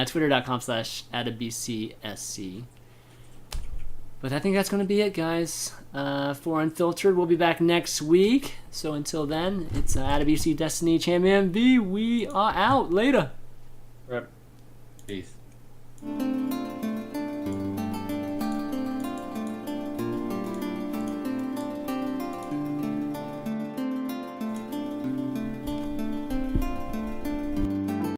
twitter.com/AdebisiSC. But I think that's going to be it, guys. For Unfiltered, we'll be back next week. So until then, it's Adebisi, Destiny, ChanManV. We are out. Later. Rip. Peace.